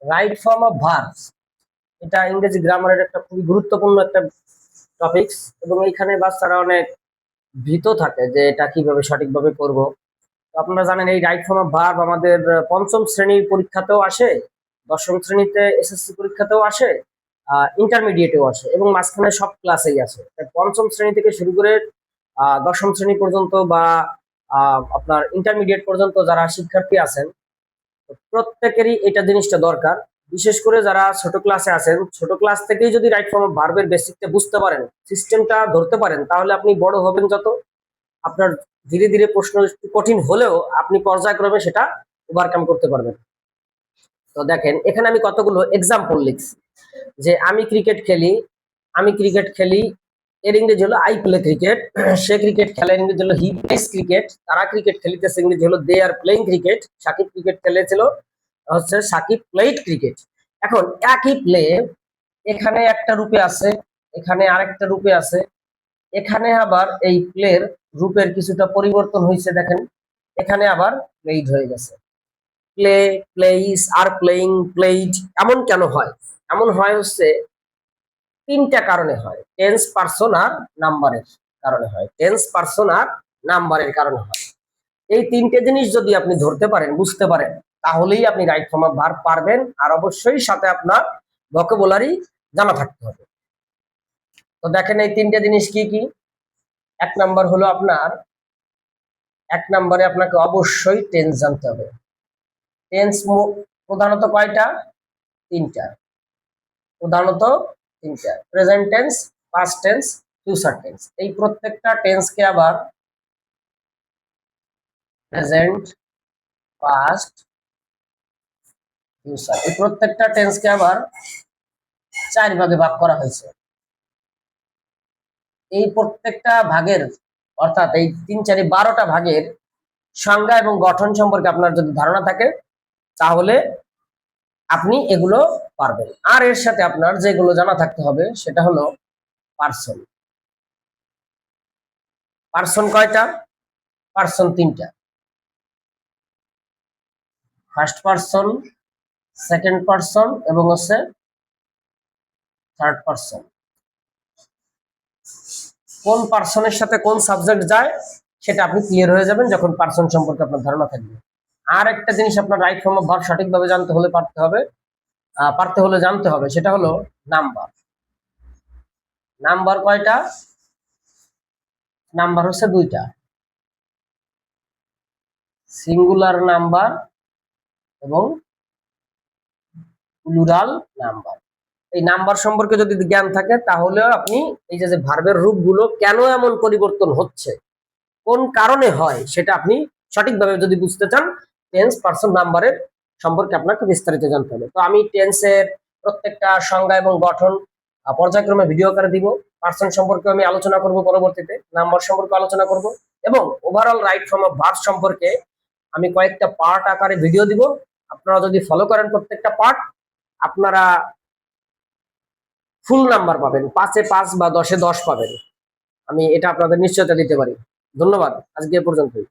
Right form of verbs, এটা ইংরেজি গ্রামারের একটা খুবই গুরুত্বপূর্ণ একটা টপিকস, এবং এইখানে বাচ্চারা অনেক ভীত থাকে যে এটা কিভাবে সঠিকভাবে করব। তো আপনারা জানেন এই রাইট ফর্ম অফ ভার্ব আমাদের পঞ্চম শ্রেণীর পরীক্ষাতেও আসে, দশম শ্রেণীতে এসএসসি পরীক্ষাতেও আসে, ইন্টারমিডিয়েটেও আসে, এবং মাঝখানে সব ক্লাসেই আসে। তাই পঞ্চম শ্রেণী থেকে শুরু করে দশম শ্রেণী পর্যন্ত বা আপনার ইন্টারমিডিয়েট পর্যন্ত যারা শিক্ষার্থী আছেন, তো প্রত্যেকেরই এটা জিনিসটা দরকার। বিশেষ করে যারা ছোট ক্লাসে আছেন, ছোট ক্লাস থেকেই যদি রাইট ফর্ম অফ ভার্বের বেসিকটা বুঝতে পারেন, সিস্টেমটা ধরতে পারেন, তাহলে আপনি বড় হবেন যত, আপনার ধীরে ধীরে প্রশ্ন একটু কঠিন হলেও আপনি পর্যায়ক্রমে সেটা ওভারকাম করতে পারবেন। তো দেখেন এখানে আমি কতগুলো এক্সাম্পল লিখছি, যে আমি ক্রিকেট খেলি, আমি ক্রিকেট খেলি, এর ইংরেজি হলো আই প্লে ক্রিকেট। সে ক্রিকেট খেলে, ইংরেজি হলো হি প্লেস ক্রিকেট। তারা ক্রিকেট খেলিতেছে, ইংরেজি হলো they are playing cricket. Shakib cricket খেলেছিল, হচ্ছে সাকিব প্লেড ক্রিকেট। এখন একই প্লে এখানে একটা রূপে আছে, এখানে আরেকটা রূপে আছে, এখানে আবার এই প্লের রূপের কিছুটা পরিবর্তন হয়েছে। দেখেন এখানে আবার প্লেড হয়ে গেছে। Play, plays, are playing, played. এমন কেন হয়? এমন হয় হচ্ছে তিনটা কারণে হয়। টেন্স, পার্সন আর নাম্বারের কারণে হয়। টেন্স, পার্সন আর নাম্বারের কারণে হয়। এই তিনটে জিনিস যদি আপনি ধরতে পারেন, বুঝতে পারেন, তাহলেই আপনি রাইট ফর্ম অফ ভার্ব পারবেন। আর অবশ্যই সাথে আপনার ভোকাবুলারি জানা থাকতে হবে। তো দেখেন এই তিনটে জিনিস কি কি। এক নাম্বার হলো আপনার, এক নম্বরে আপনাকে অবশ্যই টেন্স জানতে হবে। টেন্স প্রধানত কয়টা? তিনটা। প্রধানত তিনটা: present tense, past tense, future tense. এই প্রত্যেকটা টেন্সকে আবার প্রেজেন্ট, পাস্ট, ফিউচার, এই প্রত্যেকটা টেন্সকে আবার 4 ভাগে ভাগ করা হয়েছে। এই প্রত্যেকটা ভাগের, অর্থাৎ এই 3 4 12টা ভাগের সংজ্ঞা এবং গঠন সম্পর্কে আপনার যদি ধারণা থাকে, তাহলে আপনি এগুলো পারবেন। আর এর সাথে আপনার যেগুলো জানা থাকতে হবে সেটা হলো পার্সন। পার্সন কয়টা? পার্সন 3টা: ফার্স্ট পার্সন, সেকেন্ড পার্সন এবং হচ্ছে থার্ড পার্সন। কোন পার্সনের সাথে কোন সাবজেক্ট যায় সেটা আপনি ক্লিয়ার হয়ে যাবেন যখন পার্সন সম্পর্কে আপনার ধারণা থাকবে। আর একটা জিনিস আপনার রাইট ফর্ম অফ ভার্ব সঠিকভাবে জানতে হলে জানতে হবে, সেটা হলো নাম্বার। নাম্বার কয়টা? নাম্বার হচ্ছে 2টা: সিঙ্গুলার নাম্বার এবং প্লুরাল নাম্বার। এই নাম্বার সম্পর্কে যদি জ্ঞান থাকে, তাহলে আপনি এই যে ভার্বের রূপগুলো কেন এমন পরিবর্তন হচ্ছে, কোন কারণে হয়, সেটা আপনি সঠিকভাবে যদি বুঝতে চান, টেন্স, পার্সন, নাম্বারের সম্পর্কে আপনাকে বিস্তারিত জানতে হবে। তো আমি টেন্সের প্রত্যেকটা সংজ্ঞা এবং গঠন পর্যায়ক্রমে ভিডিও আকারে দিব। পার্সন সম্পর্কে আমি আলোচনা করব পরবর্তীতে, নাম্বার সম্পর্কে আলোচনা করব, এবং overall right form of verb সম্পর্কে আমি কয়েকটা পার্ট আকারে ভিডিও দিব। আপনারা যদি ফলো করেন প্রত্যেকটা পার্ট, আপনারা ফুল নাম্বার পাবেন, 5-এ 5 বা 10-এ 10 পাবেন। আমি এটা আপনাদের নিশ্চয়তা দিতে পারি। ধন্যবাদ, আজকে এ পর্যন্তই।